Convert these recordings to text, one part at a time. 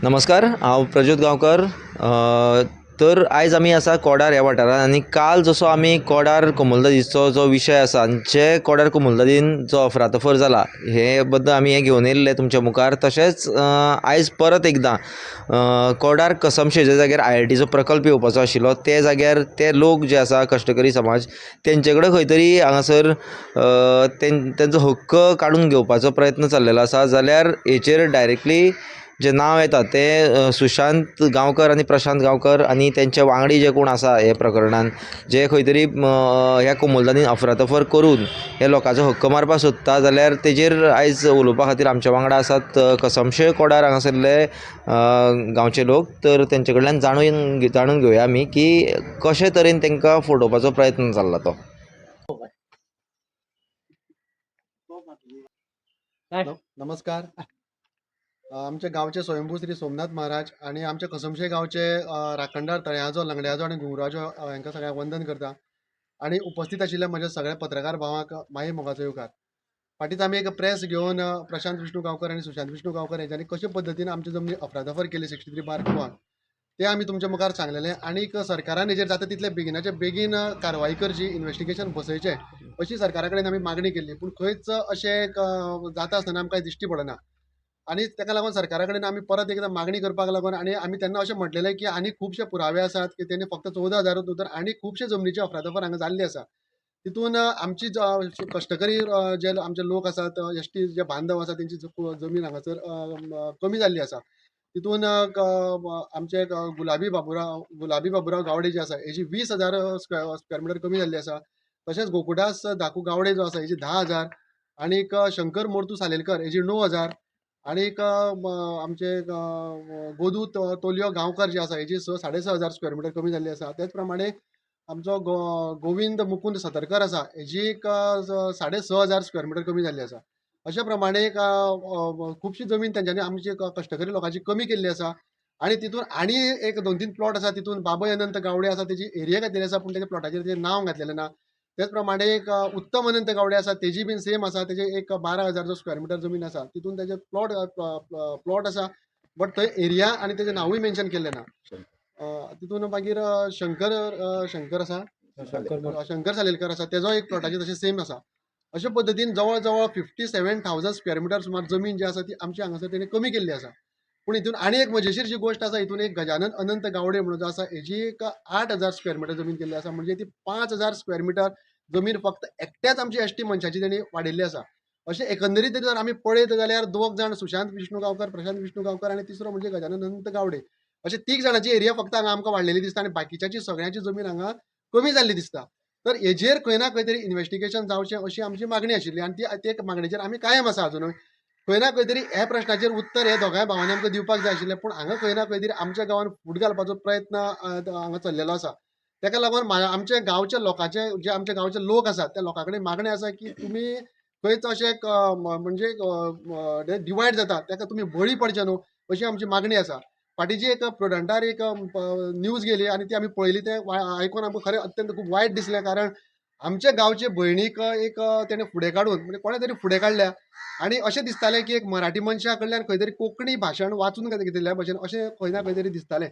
नमस्कार, हांव प्रज्योत गांवकर. तर आयज आमी आसा कोडार ह्या वाठारांत आनी काल जसो आमी कोडार कोमुलदादीचो जो विशय आसा आनी जे कोडार कोमुलदादीन जो अफरातफर जाला हे बद्दल आमी घेवन येयल्ले तुमच्या मुखार. तशेंच आयज परत एकदां कोडार कसमशे जे जाग्यार IITचो प्रकल्प येवपाचो आशिल्लो ते जाग्यार ते लोक जे आसा कश्टकरी समाज तेंचे कडेन खंय तरी हांगासर तेंचो हक्क काडून घेवपाचो प्रयत्न चल्लेलो आसा. जाल्यार हेचेर डायरेक्टली जे नांव येता ते सुशांत गांवकर आनी प्रशांत गांवकर आनी तेंचे वांगडी जे कोण आसा हे प्रकरणान जे खंय तरी ह्या कोमुलदादीन अफरातफर करून हे लोकांचो हक्क मारपाक सोदता, जाल्यार तेजेर आयज उलोवपा खातीर आमच्या वांगडा आसात कसमशे कोडार हांगासरले गांवचे लोक. तर तेंचे कडल्यान जाणून घेवया आमी की कशे तरेन तेंकां फटोवपाचो प्रयत्न चल्ला तो. नमस्कार. आमचे गावचे स्वयंभू श्री सोमनाथ महाराज आणि आमचे कसमशे गावचे राखणदार तळ्याचो लंगड्याचो आणि घुंगराचो हांकां सगळ्यांक वंदन करता. आणि उपस्थित आशिल्ले म्हज्या सगळ्या पत्रकार भावांक माई मोगाचो येवकार. फाटींच आमी एक प्रेस घेवन प्रशांत विष्णू गांवकर आणि सुशांत विष्णू गांवकर हेंच्यांनी कशे पद्दतीन आमची जमनी अफरातफर केली 63/2 ते आमी तुमच्या मुखार सांगलेले. आनीक सरकारान हेजेर जाता तितले बेगिनाचे बेगीन कारवाई करची, इन्व्हेस्टिगेशन बसयचें अशी सरकारा कडेन आमी मागणी केल्ली. पूण खंयच अशें जाता आसतना आमकां दिश्टी पडना. आणि ताका लागून सरकारा कडेन आमी परत एकदां मागणी करपाक लागून आणि आमी तेन्ना अशें म्हटलेलें की आनी खुबशे पुरावे आसात की तेणी फक्त 14,000 उतर आनी खुबशे जमनीची अफरातफर हांगा जाल्ली आसा. तितून आमची कश्टकरी जे आमचे लोक आसात, एसटी जे बांधव आसा तेंची जमीन हांगासर कमी जाल्ली आसा. तितून आमचे गुलाबी बाबुराव गावडे जे आसा हेजी 20,000 स्क्वेअर मिटर कमी जाल्ली आसा. तशेंच गोकुळदास दाकू गावडे जो आसा हेजी 10,000. आनीक शंकर मोर्तू सालेलकर हेजी 9,000. आनीक आमचे गोदू तोलयो गांवकर जे आसा हेजी 6,500 स्क्वेअर मिटर कमी जाल्ली आसा. तेच प्रमाणे आमचो गोविंद मुकुंद सतरकर आसा हेजी 6,500 स्क्वेअर मिटर कमी जाल्ली आसा. अशा प्रमाणे खुबशी जमीन तेंच्यांनी आमची कश्टकरी लोकांची कमी केल्ली आसा. आणि तितून आनी एक 2-3 प्लॉट आसा तितून बाबय अनंत गावडे आसा तेजी एरिया घातलेली आसा पूण तेच्या प्लॉटाचेर तेजें नांव घातलेलें ना. तेच प्रमाणे एक उत्तम अनंत गावडे आसा तेजी बीन सेम आसा. तेजे एक 12,000 स्क्वेअर मिटर जमीन आसा. तितून तेजे प्लॉट आसा बट थंय एरिया आनी तेजें नांवूय मेन्शन केल्लें ना. तितून मागीर शंकर आसा, शंकर सालेलकर आसा तेजो एक प्लॉटाचेर तशें सेम आसा. अशे पद्दतीन जवळ जवळ 57,000 स्क्वेअर मिटर सुमार जमीन जी आसा ती आमची हांगासर तेणी कमी केल्ली आसा. पूण हितून आनी एक मजेशीर जी गोश्ट आसा, हितून एक गजानन अनंत गावडे म्हणून जो आसा हेजी एक 8,000 स्क्वेअर मिटर जमीन केल्ली आसा. म्हणजे ती 5,000 स्क्वेअर मिटर जमीन फक्त एकट्याच आमची एसटी मनशाची तेणी वाडयल्ली आसा. अशें एकंदरीत जर आमी पळयत जाल्यार 2 जाण सुशांत विष्णू गांवकर, प्रशांत विष्णू गांवकर आनी तिसरो म्हणजे गजानन अनंत गावडे अशे 3 जाणांची एरिया फक्त हांगा आमकां वाडलेली दिसता आनी बाकीच्याची सगळ्यांची जमीन हांगा कमी जाल्ली दिसता. तर हेजेर खंय ना खंय तरी इन्व्हेस्टिगेशन जावचें अशी आमची मागणी आशिल्ली आनी ती मागणेचेर आमी कायम आसा अजुनूय. खंय ना खंय तरी ह्या प्रश्नाचेर उत्तर हे दोगांय भावांनी आमकां दिवपाक जाय आशिल्लें. पूण हांगा खंय ना खंय तरी आमच्या गांवांत फूट घालपाचो प्रयत्न हांगा चल्लेलो आसा. ताका लागून आमच्या गांवच्या लोकांचे जे आमच्या गांवचे लोक आसात त्या लोकां कडेन मागणी आसा की तुमी खंयच अशें म्हणजे डिवायड जाता ताका तुमी बळी पडचे न्हू अशी आमची मागणी आसा. फाटीची एक प्रुडंटार एक न्यूज गेली आनी ती आमी पळयली. ते आयकून आमकां खरें अत्यंत खूब वायट दिसलें. कारण आमच्या गांवचे भयणीक एक तेणें फुडें काडून म्हणजे कोणें तरी फुडें काडल्या आनी अशें दिसतालें की एक मराठी मनशा कडल्यान खंय तरी कोंकणी भाशण वाचून घेतिल्ल्या भशेन अशें खंय ना खंय तरी दिसतालें.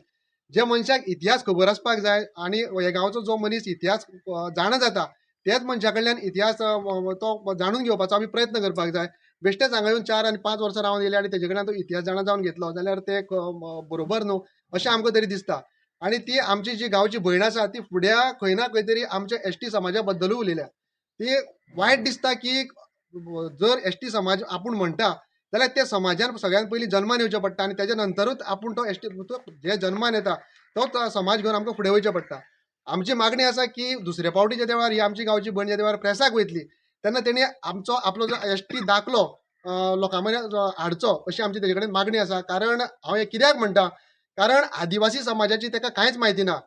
जे मनशाक इतिहास खबर आसपाक जाय आनी हे गांवचो जो मनीस इतिहास जाणा जाता त्याच मनशा कडल्यान इतिहास तो जाणून घेवपाचो आमी प्रयत्न करपाक जाय. बेश्टेच हांगा येवन 4 आनी 5 वर्सां रावन येयले आनी तेजे कडल्यान तो इतिहास जाणा जावन घेतलो जाल्यार ते बरोबर न्हू अशें आमकां तरी दिसता. आनी ती आमची जी गांवची भयण आसा ती फुड्या खंय ना खंय तरी आमच्या एसटी समाजा बद्दलूय उलयल्या. ती वायट दिसता की जर एसटी समाज आपूण म्हणटा जाल्यार त्या समाजान सगळ्यात पयलीं जल्मान येवचें पडटा आनी तेच्या नंतरूच आपूण तो एसटी जे जल्मान येता तोच समाज घेवन आमकां फुडें वयचें पडटा. आमची मागणी आसा की दुसऱ्या फावटी ज्या वेळार ही आमची गांवची भयण ज्या वेळार प्रेसाक वयतली तेन्ना तेणी आपलो जो एसटी दाखलो लोकां मदीं हाडचो अशी आमची तेजे कडेन मागणी आसा. कारण हांव हे कित्याक म्हणटा, कारण आदिवासी समाजाची ताका कांयच म्हायती ना.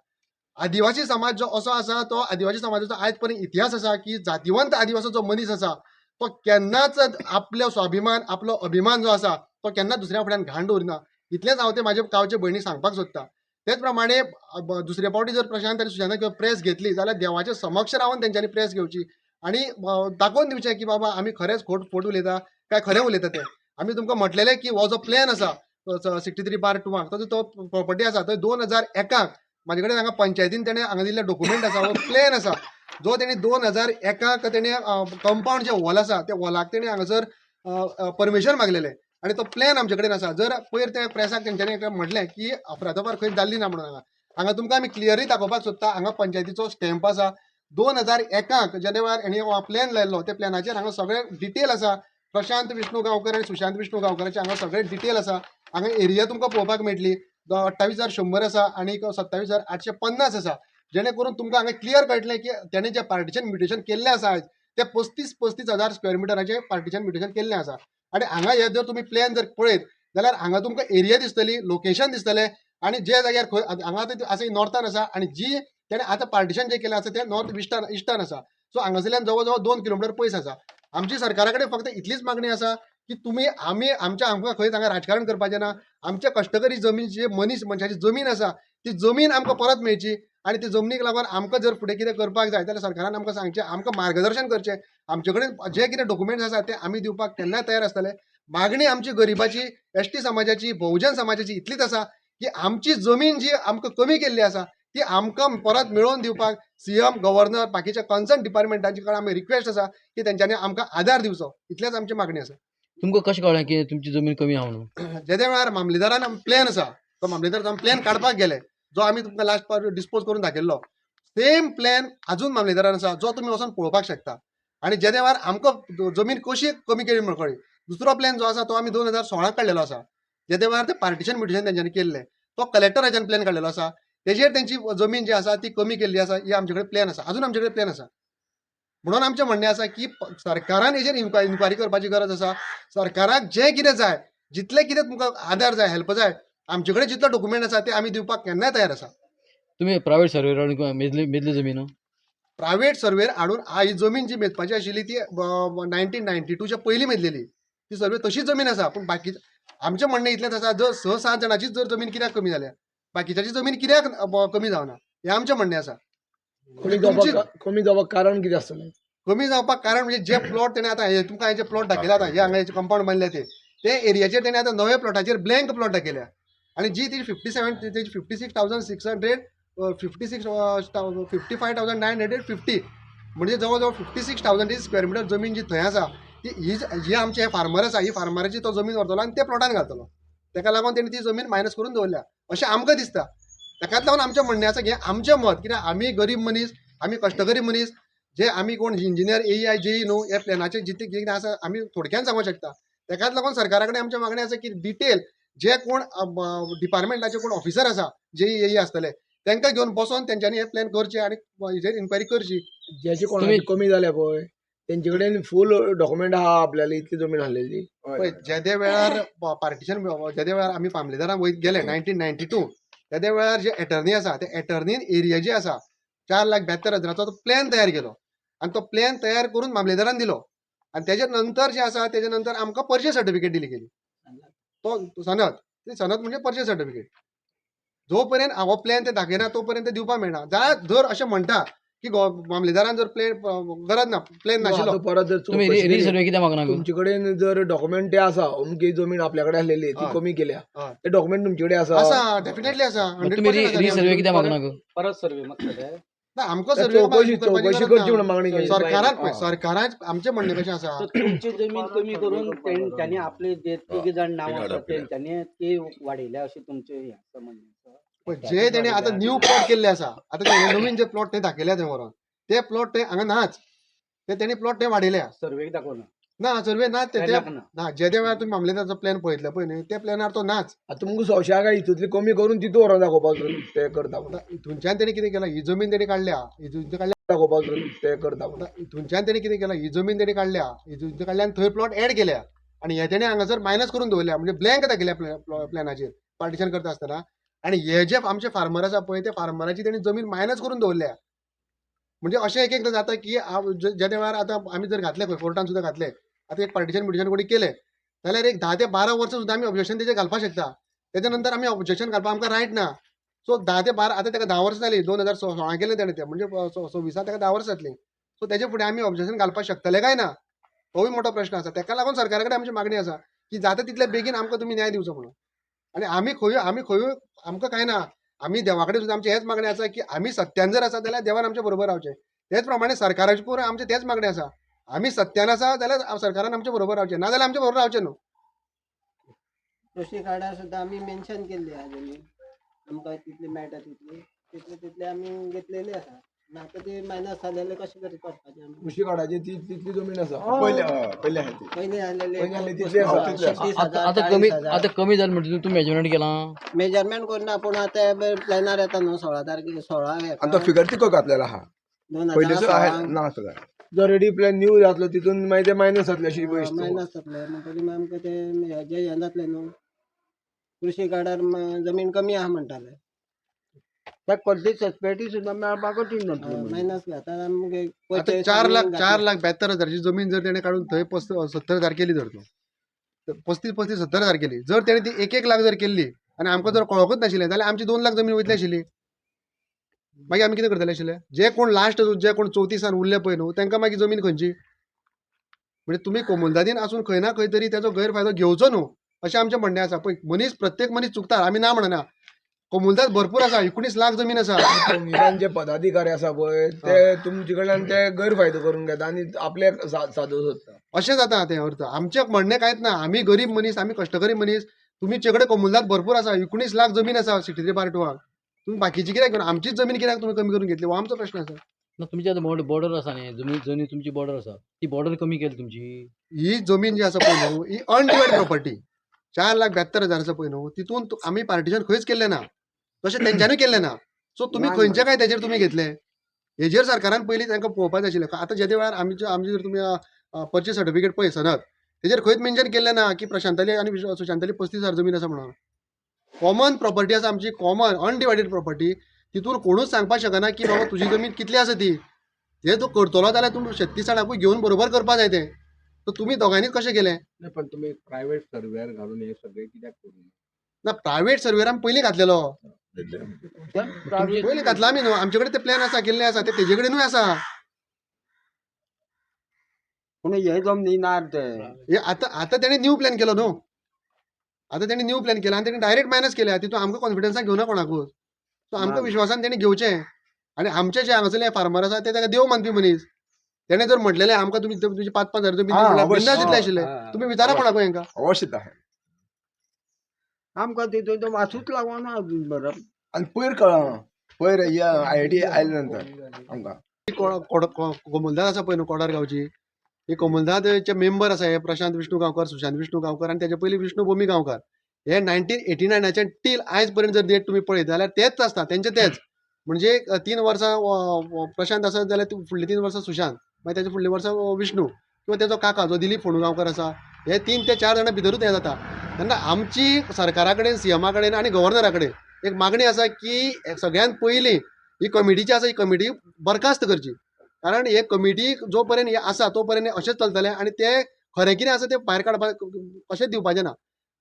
आदिवासी समाज जो असो आसा तो आदिवासी समाजाचो आयज पर्यंत इतिहास आसा की जातिवंत आदिवासी जो मनीस आसा तो केन्नाच आपलो स्वाभिमान आपलो अभिमान जो आसा तो केन्नाच दुसऱ्या फुड्यान घाण दवरिना. इतलेंच हांव ते म्हाज्या गांवचे भयणीक सांगपाक सोदता. तेच प्रमाणे दुसरे फावटी जर प्रशांत आनी सुशांत प्रेस घेतली जाल्यार देवाच्या समक्ष रावन तेंच्यांनी प्रेस घेवची आनी दाखोवन दिवचें की बाबा आमी खरेंच खोट उलयता काय खरें उलयता तें. आमी तुमकां म्हटलेलें की हो जो प्लॅन आसा 63/2 तो प्रॉपर्टी आसा थंय 2001 म्हाजे कडेन हांगा पंचायतीन तेणें हांगा दिल्ले डॉक्युमेंट आसा प्लॅन आसा जो तेणी 2001 तेणी कंपाऊंड जे वॉल आसा त्या वॉलाक तेणी हांगासर परमिशन मागलेलें आनी तो प्लॅन आमचे कडेन आसा जर पयर त्या प्रेसाक तेंच्यांनी म्हटलें की अफरातफर खंय जाल्ली ना म्हणून हांगा तुमकां आमी क्लियरी दाखोवपाक सोदता हांगा पंचायतीचो स्टॅम्प आसा 2001 जेन्ना वेळार हेणी हो प्लॅन लायल्लो त्या प्लॅनाचेर हांगा सगळे डिटेल आसा प्रशांत विष्णू गांवकर आनी सुशांत विष्णू गांवकरांचे हांगा सगळे डिटेल आसा हांगा एरिया तुमकां पळोवपाक मेळटली 28,100 आसा आणि 27,850 आसा जेणे करून तुमकां हांगा क्लियर कळटलें की तेणें जे पार्टिशन म्युटेशन केल्लें आसा आयज ते 35,000 स्क्वेअर मिटराचें पार्टिशन म्युटेशन केल्लें आसा आनी हांगा हे जर तुमी प्लॅन जर पळयत जाल्यार हांगा तुमकां एरिया दिसतली लोकेशन दिसतलें आणि जे जाग्यार खंय हांगा आतां आसा नॉर्थान आसा आणि जी तेणें आतां पार्टिशन जें केलें आसा तें नॉर्थ इस्टर्न आसा सो हांगासरल्यान जवळ जवळ 2 किलोमिटर पयस आसा आमची सरकारा कडेन फक्त इतलीच मागणी आसा की तुमी आमकां खंय हांगा राजकारण करपाचें ना आमच्या कश्टकरी जमीन जे मनशाची जमीन आसा ती जमीन आमकां परत मेळची आणि ती जमनीक लागून आमकां जर फुडें कितें करपाक जाय जाल्यार सरकारान आमकां सांगचें आमकां मार्गदर्शन करचें आमचे कडेन जे कितें डॉक्युमेंट्स आसा ते आमी दिवपाक केन्नाय तयार आसतले मागणी आमची गरिबाची एसटी समाजाची बहुजन समाजाची इतलीच आसा की आमची जमीन जी आमकां कमी केल्ली आसा ती आमकां परत मेळोवन दिवपाक सीएम गव्हर्नर बाकीच्या कन्सर्न डिपार्टमेंटाचे कडेन आमी रिक्वेस्ट आसा की तेंच्यांनी आमकां आदार दिवचो इतलेच आमची मागणी आसा तुमकां कशें कळ्ळें की तुमची जमीन कमी आहा म्हणून जे वेळार मामलेदारान प्लॅन आसा तो मामलेदार प्लॅन काडपाक गेले जो आमी तुमकां लास्ट डिस्पोज करून दाखयल्लो सेम प्लॅन अजून मामलेदारान आसा जो तुमी वचून पळोवपाक शकता आणि जे वेळार आमकां जमीन कशी कमी केली म्हण कळ्ळी दुसरो प्लॅन जो आसा तो आमी 2016 काडलेलो आसा जे वेळार ते पार्टिशन म्युटेशन तेंच्यांनी केल्लें तो कलेक्टराच्यान प्लॅन काडलेलो आसा तेजेर तेंची जमीन जी आसा ती कमी केल्ली आसा ही आमचे कडेन प्लॅन आसा अजून आमचे कडेन प्लॅन आसा म्हणून आमचें म्हणणें आसा की सरकारान हेजेर इन्क्वायरी करपाची गरज आसा सरकाराक जें कितें जाय जितलें कितें तुमकां आदार जाय हेल्प जाय आमचे कडेन जितलो डॉक्युमेंट आसा ते आमी दिवपाक केन्नाय तयार आसा तुम्ही प्रायव्हेट सर्वेर मेजली जमीन प्रायव्हेट सर्वेर हाडून ही जमीन जी मेजपाची आशिल्ली ती 1992च्या पयलीं मेजलेली ती सर्वे तशीच जमीन आसा पूण बाकी आमचें म्हणणें इतलेंच आसा जर 6-7 जाणांचीच जर जमीन कित्याक कमी जाल्या बाकीच्याची जमीन कित्याक कमी जावना हें आमचें म्हणणें आसा कमी जावपाक कारण कितें आसतलें कमी जावपाक कारण म्हणजे जे प्लॉट तेणे आतां तुमकां हे जे प्लॉट दाखयले आतां हे हांगा कंपाऊंड बांदले ते एरियाचेर तेणे आतां नव्या प्लॉटाचेर ब्लँक प्लॉट दाखयल्या आणि जी ती 56,600 55,950 म्हणजे जवळ जवळ 56,000 स्क्वेअर मिटर जमीन जी थंय आसा ती ही आमचे हे फार्मर आसा ही फार्मराची तो जमीन व्हरतलो आनी ते प्लॉटान घालतलो ताका लागून तेणी ती जमीन मायनस करून दवरल्या अशें आमकां दिसता ताकाच लागून आमचें म्हणणें आसा की आमचें मत कित्याक आमी गरीब मनीस आमी कश्टकरी मनीस जे आमी कोण इंजिनियर AEI JE न्हू हे प्लॅनाचे जितले कितें आसा आमी थोडक्यान सांगूंक शकता ताकाच लागून सरकारा कडेन आमची मागणी आसा की डिटेल जे कोण डिपार्टमेंटाचे कोण ऑफिसर आसा JE AE आसतले तांकां घेवन बसोन तेंच्यांनी हे प्लॅन करचे आनी हेजेर इन्क्वायरी करची ज्याची कोणाची कमी जाल्या पळय तेंचे कडेन फूल डॉक्युमेंट आहा आपल्याली इतली जमीन आसलेली पळय जे वेळार पार्टिशन जे वेळार आमी मामलेदारान वयत गेले 1992 त्या वेळार जे एटर्नी आसा ते एटर्नीन एरिया जी आसा 4,72,000 तो प्लॅन तयार केलो आणि तो प्लॅन तयार करून मामलेदारान दिलो आणि तेजे नंतर जे आसा तेजे नंतर आमकां पर्चेस सर्टिफिकेट दिली गेली तो सनद ती सनद म्हणजे पर्चेस सर्टिफिकेट जो पर्यंत हो प्लॅन ते दाखयना तो पर्यंत दिवपाक मेळना जाल्यार जर अशें म्हणटा की मामलेदारान जर प्लॅन गरज ना प्लॅन नाशिल्लो परत जर तुम्ही रिसर्वे कित्याक मागना तुमचे कडेन जर डॉक्युमेंट ते आसा अमकी जमीन आपल्या कडेन आसलेली ती कमी केल्या ते डॉक्युमेंट तुमचे कडेन आसा आसा डेफिनेटली आसा तुम्ही रिसर्वे कित्याक मागना परत सर्वे मागता ना आमकां चौकशी करची म्हणून मागणी केली सरकारान आमचें म्हणणें कशें आसा तुमची जमीन कमी करून त्यांनी आपले जे तिघ जाण नांव आसा तेंच्यांनी ते वाडयल्या अशें तुमचें हें आसा म्हणणें जे तेणे आतां न्यू प्लॉट केल्ले आसा आतां ते नवीन जे प्लॉट थंय दाखयल्या थंय व्हरोन ते प्लॉट थंय हांगा नाच ते तेणी प्लॉट थंय वाडयल्या सर्वेक दाखोवना ना सर्वे ना ते तेन्ना ना. ना जे वेळार तुम्ही मामलेदाराचो प्लॅन पळयतले पळय न्ही त्या प्लॅनार तो नाच आता तुमकां संशय काय हितूंतली कमी करून तितू व्हरोन दाखोवपाक ते करता आतां हितूनच्यान तेणी कितें केलां ही जमीन तेणी काडल्या हितून काडल्या दाखोवपाक ते करता आतां हितूनच्यान तेणी कितें केलां ही जमीन तेणी काडल्या हितून काडल्या आनी थंय प्लॉट एड केल्या आनी हे तेणी हांगासर मायनस करून दवरल्या म्हणजे ब्लँक दाखयल्या प्लॅनाचेर पार्टिशन करता आसतना आनी हे जे आमचे फार्मर आसा पळय ते फार्मराची तेणी जमीन मायनस करून दवरल्या म्हणजे अशें एक एकदां जाता की जे वेळार आतां आमी जर घातले खंय कोर्टान सुद्दां घातले आतां एक पार्टिशन म्युटेशन कोणी केलें जाल्यार एक 10 ते 12 वर्सां सुद्दां आमी ऑब्जेक्शन तेजेर घालपाक शकता तेच्या नंतर आमी ऑब्जेक्शन घालपाक आमकां रायट ना सो 10 ते 12 आतां ताका 10 वर्सां जाली 2016 केलें तेणें तें म्हणजे 26 ताका 10 वर्सां जातलीं सो तेजे फुडें आमी ऑब्जेक्शन घालपाक शकतले काय ना तोय मोठो प्रश्न आसा ताका लागून सरकारा कडेन आमची मागणी आसा की जाता तितले बेगीन आमकां तुमी न्याय दिवचो म्हणून आणि आमी खंय आमकां कांय ना. आमी देवा कडेन सुद्दां आमची हेच मागणी आसा की आमी सत्यान जर आसा जाल्यार देवान आमच्या बरोबर रावचें. तेच प्रमाणे सरकाराचे पण आमचे तेच मागणी आसा. आमी सत्यान आसा जाल्यार सरकारान आमच्या बरोबर रावचें, ना जाल्यार आमच्या बरोबर रावचें न्हू. कृषी कार्डार सुद्दां आमी मेन्शन केल्ली आहा जमीन आमकां तितली मेळटा तितले आमी घेतलेली आसा. आनी आतां ती मायनस जालेले कशें तरी करपाचें आमी. कृषी कार्डाची तितली जमीन आसा पयली पयली आसलेले आसली तितली आसा. 36,000, आता कमी 40,000. आता कमी जालें म्हणजे तुम्ही मेजरमेंट केलां. मेजरमेंट करना पूण आतां प्लॅनार येता न्हू 16 तारखेक 16 आणि तो फिगर तिको घातलेला हा पयलीच आहे 2016 ना सगळं जो रेडी प्लॅन न्यू जातलो तितून मागीर ते मायनस जातले अशी गोष्ट. मायनस जातले म्हणटरी मागीर आमकां ते हेजे हे जातले न्हू. कृषी कार्डार जमीन कमी आहा म्हणटाले. त्या कसली सस्पेटी सुद्दां मेळपाक कठीण जातली. मायनस घेता आमगे आता 4,70,000ची जमीन जर तेणे काढून थंय 70,000 केली जर तो 35-70,000 केली जर तेणे ती 1-1 लाख जर केल्ली आणि आमकां जर कळोकूच नाशिल्लें जाल्यार आमची 2 लाख जमीन वयतली आशिल्ली. मागीर आमी कितें करतले आशिल्ले? जे कोण लास्ट जे कोण 34 उरले पळय न्हू तांकां मागीर जमीन खंयची? म्हणजे तुमी कोमुलदादीन आसून खंय ना खंय तरी त्याचो गैरफायदो घेवचो न्हू अशें आमचें म्हणणें आसा. पळय प्रत्येक मनीस चुकता आमी ना म्हणना. कोमुलदाद भरपूर आसा 19 लाख जमीन आसा. निदान जे पदाधिकारी आसा पळय ते तुमचे कडल्यान ते गैरफायदो करून घेता आणि आपले साधू सोदता. अशें जाता तें अर्थ. आमचें म्हणणें कांयच ना. आमी गरीब मनीस आमी कश्टकरी मनीस. तुमचे कडेन कोमुलदाद भरपूर आसा 19 लाख जमीन आसा 63/2. तुम्ही बाकीची कित्याक घेवन आमचीच जमीन कित्याक तुम्ही कमी करून घेतली हो आमचो प्रश्न आसा. ना तुमची आता बॉर्डर आसा न्ही जमीन तुमची बॉर्डर आसा ती बॉर्डर कमी केली तुमची. ही जमीन जी आसा पळय न्हू ही अनडिवायड प्रॉपर्टी 4,72,000 आसा पळय न्हू तितून आमी पार्टिशन खंयच केल्लें ना तशें तेंच्यांनी केल्लें ना. सो तुमी खंयचे काय तेजेर तुमी घेतले हेजेर सरकारान पयलीं तांकां पळोवपाक आशिल्लें. आतां जे वेळार आमची जर तुमी पर्चेस सर्टिफिकेट पळय सनद तेजेर खंयच मेन्शन केल्लें ना की प्रशांताली आनी सुशांताली 35,000 जमीन आसा म्हणून. कॉमन प्रॉपर्टी आसा आमची कॉमन अनडिवायडेड प्रॉपर्टी. तितून कोणूच सांगपाक शकना की बाबा तुजी जमीन कितली आसा ती. हे तूं करतलो जाल्यार तूं 36 घेवन बरोबर करपा जाय तें. तर तुमी दोगांयनीच कशें केलें? पण तुम्ही प्रायव्हेट सर्वेअर घालून हे सगळे कित्याक करू ना प्रायव्हेट सर्वेर आमी पयलीं घातलेलो. पयलीं घातला आमी न्हू आमचे कडेन ते प्लॅन आसा केल्ले आसा ते तेजे कडेनूय आसा. पूण हे जमनी ना ते. हे आतां तेणी न्यू प्लॅन केलो न्हू. आतां तेणी न्यू प्लॅन केला आनी तेणी डायरेक्ट मायनस केल्या. तितून आमकां कॉन्फिडन्सान घेवना कोणाकूच. सो आमकां विश्वासान तेणी घेवचें. आनी आमचे जे हांगासरले फार्मर आसा ते ताका देव मानपी मनीस. तेणे जर म्हटलेलें आमकां तुमी तुजी 5,000 जमीन बिंदास दितले आशिल्ले. तुमी विचारा कोणाकूय हेंकां. अवश्यता आहे आमकां तितून तो वासूच लागना अजून बरो. आणि पयर IIT आयले नंतर आमकां कोमुलदाद आसा पळय न्हू कोडार गांवची ही कोमुलदादचे मेंबर आसा हे प्रशांत विष्णू गांवकर सुशांत विष्णू गांवकर आनी तेजे पयलीं विष्णू भोमी गांवकर हे 1989 टील आयज पर्यंत जर डेट तुमी पळयत जाल्यार तेच आसता तेंचे तेच. म्हणजे 3 वर्सां प्रशांत आसा जाल्यार फुडलीं 3 वर्सां सुशांत मागीर तेजे फुडलीं वर्सां विष्णू किंवा तेजो काका जो दिलीप फोंडू गांवकर आसा हे 3 ते 4 जाणां भितरूच हें जाता. तेन्ना आमची सरकारा कडेन CMA कडेन आनी गव्हर्नरा कडेन एक मागणी आसा की सगळ्यात पयलीं ही कमिटी जी आसा ही कमिटी बरखास्त करची. कारण हे कमिटी जो पर्यंत हे आसा तो पर्यंत अशेंच चलतलें आनी ते खरें कितें आसा तें भायर काडपाक अशेंच दिवपाचें ना.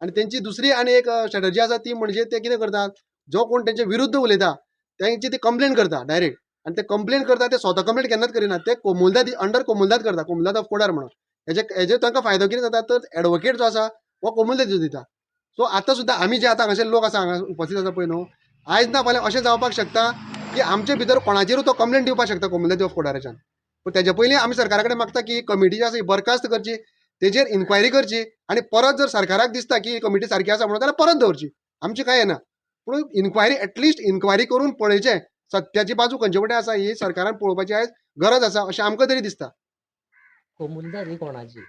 आनी तेंची दुसरी आनी एक स्ट्रॅटजी आसा ती म्हणजे ते कितें करतात जो कोण तेंचे विरुद्ध उलयता तेंची ती कंप्लेन करता डायरेक्ट. आनी ते कंप्लेन करता ते स्वता कंप्लेन केन्नाच करिना ते कोमुलदाद अंडर कोमुलदाद करता कोमुलदाद ऑफ कोडार म्हणून. हेजे तांकां फायदो कितें जाता तर एडवोकेट जो आसा हो कोमुलदाद दिता. सो आतां सुद्दां आमी जे आतां हांगासर लोक आसा हांगा उपस्थित आसा पळय न्हू आयज ना फाल्यां अशें जावपाक शकता की आमचे भितर कोणाचेरूय तो कंप्लेन दिवपाक शकता कोमुलदाद ऑफ कोडाराच्यान. पूण तेजे पयलीं आमी सरकारा कडेन मागता की कमिटी जी आसा ही बरखास्त करची तेजेर इन्क्वायरी करची आनी परत जर सरकाराक दिसता की ही कमिटी सारकी आसा म्हणून जाल्यार परत दवरची आमची कांय ना. पूण इन्क्वायरी एटलिस्ट इन्क्वायरी करून पळयचें सत्याची बाजू खंयचे वटेन आसा ही सरकारान पळोवपाची आयज गरज आसा अशें आमकां तरी दिसता. कोमुलदाद ही कोणाची?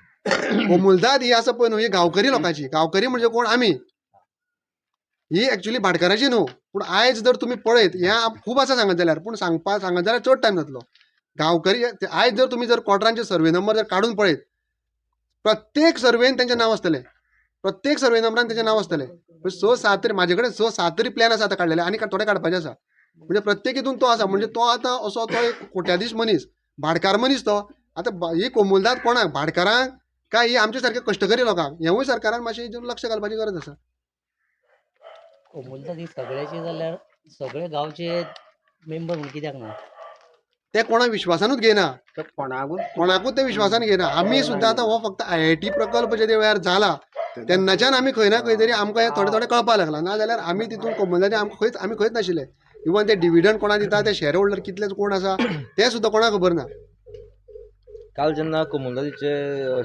कोमुलदाद ही आसा पळय न्हू ही गांवकरी लोकांची. गांवकरी म्हणजे कोण आमी. ही एक्चुअली भाटकाराची न्हू. पूण आयज जर तुमी पळयत हें खूब आसा सांगत जाल्यार पूण सांगत जाल्यार चड टायम जातलो. गांवकरी आयज जर तुमी जर क्वॉटरांचे सर्वे नंबर जर काडून पळयत प्रत्येक सर्वेन तेंचें नांव आसतलें. प्रत्येक सर्वे नंबरान तेचें नांव आसतलें. 6-7 तरी म्हाजे कडेन 6-7 तरी प्लॅन आसा आतां काडलेले आनी थोडे काडपाचे आसा. म्हणजे प्रत्येक हितून तो आसा म्हणजे तो आतां असो तो एक कोट्याधीश मनीस भाटकार मनीस तो. आतां ही कोमुलदाद कोणाक भाटकारांक काय ही आमचे सारके कश्टकरी लोकांक हेवूय सरकारान मातशें लक्ष घालपाची गरज आसा. कोमुलदाद ही सगळ्याची जाल्यार सगळे गांवचे मेंबर म्हणून कित्याक ना? ते कोणा विश्वासानूच घेयना. कोणाकूच कोणाकूच ते विश्वासान घेयना. आमी सुद्दां आतां हो फक्त IIT प्रकल्प जे वेळार जाला तेन्नाच्यान आमी खंय ना खंय तरी आमकां हें थोडें थोडें कळपाक लागलां, नाजाल्यार आमी तितून कोमलदादी आमी खंयच नाशिल्ले. इवन ते डिविडंड कोणा दिता ते शेअर होल्डर कितले कोण आसा ते सुद्दां कोणाक खबर ना. काल जेन्ना कोमुलदादीचे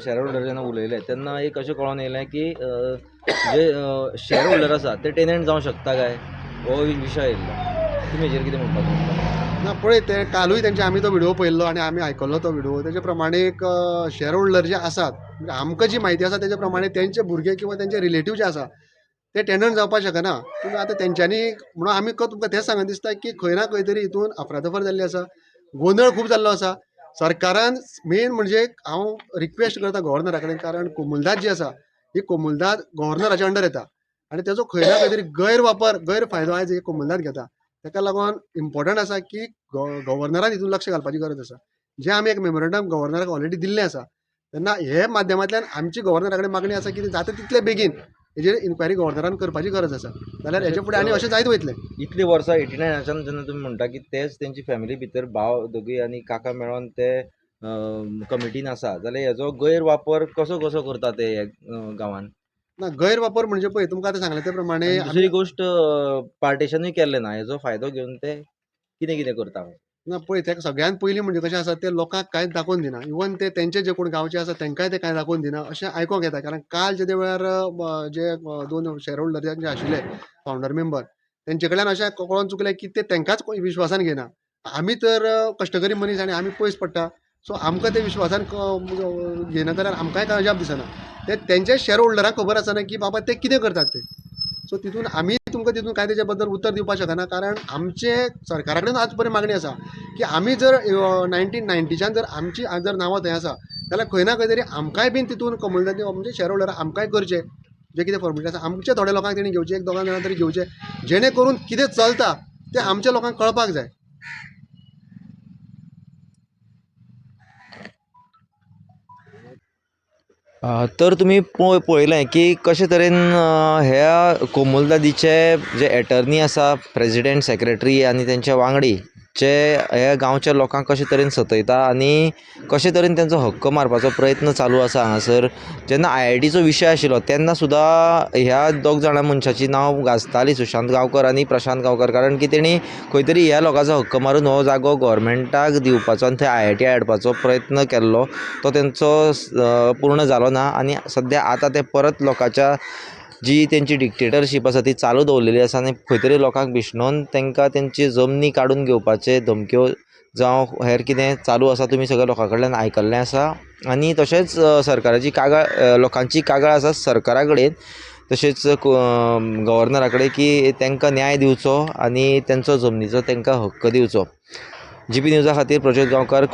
शेअर होल्डर जेन्ना उलयले तेन्ना एक अशें कळोन येयलें की जे शेअर होल्डर आसा ते टेनंट जावं शकता काय हो विशय येयल्लो. तुमी हेजेर कितें म्हणटा? ना पळय ते कालूय तेंचे आमी तो व्हिडिओ पळयल्लो आनी आमी आयकल्लो तो व्हिडिओ. तेजे प्रमाणे एक शेअर होल्डर जे आसात म्हणजे आमकां जी म्हायती आसा तेजे प्रमाणे तेंचे भुरगे किंवा तेंचे रिलेटीव जे आसा ते टेनंट जावपाक शकना. पूण आतां तेंच्यांनी म्हणून आमी तुमकां तेंच सांगन दिसता की खंय ना खंय तरी हितून अफरातफर जाल्ली आसा, गोंधळ खूब जाल्लो आसा. सरकारान मेन म्हणजे हांव रिक्वेस्ट करता गव्हर्नरा कडेन, कारण कोमुलदाद जी आसा ही कोमुलदाद गव्हर्नराच्या अंडर येता आनी तेजो खंय ना खंय तरी गैरफायदो आयज हे कोमुलदाद घेता. ताका लागून इम्पॉर्टंट आसा की गव्हर्नरान हितून लक्ष घालपाची गरज आसा. जे आमी एक मेमोरंडम गव्हर्नराक ऑलरेडी दिल्लें आसा, तेन्ना हे माध्यमांतल्यान आमची गव्हर्नरा कडेन मागणी आसा की जाता तितले बेगीन हेजेर इन्क्वायरी गव्हर्नरान करपाची गरज आसा. जाल्यार हेचे फुडें आनी अशें जायत वयतलें. इतलीं वर्सां 89च्यान जेन्ना तुमी म्हणटा की तेच तेंची फॅमिली भितर भाव दोगूय आनी काका मेळोन ते कमिटीन आसा, जाल्यार हेजो गैरवापर कसो कसो करता ते गांवांत? ना गैरवापर म्हणजे पळय तुमकां आतां सांगलें ते प्रमाणे दुसरी गोश्ट पार्टिशनूय केल्लें ना, हेजो फायदो घेवन ते कितें कितें करता? ना पळय तेका सगळ्यात पयलीं म्हणजे कशें आसा ते लोकांक कांयच दाखोवन दिना. इवन ते तेंचे जे कोण गांवचे आसा तेंकांय ते कांय दाखोवन दिना अशें आयकोंक येता. कारण काल जे वेळार जे 2 शेअर होल्डर जे आशिल्ले फावंडर मेंबर तेंचे कडल्यान अशें कळोन चुकलें की ते तेंकाच विश्वासान घेना. आमी तर कश्टकरी मनीस आनी आमी पयस पडटा, सो आमकां ते विश्वासान घेना जाल्यार आमकांय कांय अजाप दिसना. ते तेंचे शेअर होल्डराक खबर आसना की बाबा ते कितें करतात ते. सो तितून आमी तुमकां तितून कांय तेजे बद्दल उत्तर दिवपाक शकना. कारण आमचे सरकारा कडेन आज पर्यंत मागणी आसा की आमी जर 1990च्यान जर आमची जर नांवां थंय आसा जाल्यार खंय ना खंय तरी आमकांय बीन तितून कोमुलदादी म्हणजे शेअर होल्डर आमकांय करचे जे कितें फॉर्मेलिटी आसा आमचे थोड्या लोकांक तेणी घेवचे, 1-2 जाणां तरी घेवचे, जेणे करून कितें चलता ते आमच्या लोकांक कळपाक जाय. तर तुमी पळयलें की कशे तरेन ह्या कोमुलदादीचे जे एटर्नी आसा, प्रेजिडेंट, सेक्रेटरी आनी तेंचे वांगडी जे ह्या गांवच्या लोकांक कशे तरेन सतयता आनी कशे तरेन तेंचो हक्क मारपाचो प्रयत्न चालू आसा हांगासर. जेन्ना IITचो विशय आशिल्लो तेन्ना सुद्दां ह्या 2 जाणां मनशाची नांव गाजताली, सुशांत गांवकर आनी प्रशांत गांवकर, कारण की तेणी खंय तरी ह्या लोकांचो हक्क मारून हो जागो गव्हर्मेंटाक दिवपाचो आनी थंय IIT हाडपाचो प्रयत्न केल्लो. तो तेंचो पूर्ण जालो ना आनी सद्या आतां ते परत लोकांच्या जी तेंची डिक्टेटरशीप आसा ती चालू दवरलेली आसा आनी खंय तरी लोकांक भिश्णोवन तेंकां तेंची जमनी काडून घेवपाचे धमक्यो जावं हेर कितें चालू आसा तुमी सगळ्या लोकां कडल्यान आयकल्लें आसा. आनी तशेंच सरकाराची कागाळ लोकांची कागाळ आसा सरकारा कडेन, तशेंच गव्हर्नरा कडेन की तेंकां न्याय दिवचो आनी तेंचो जमनीचो तेंकां हक्क दिवचो. GP न्यूजा खातीर प्रज्योत गांवकार.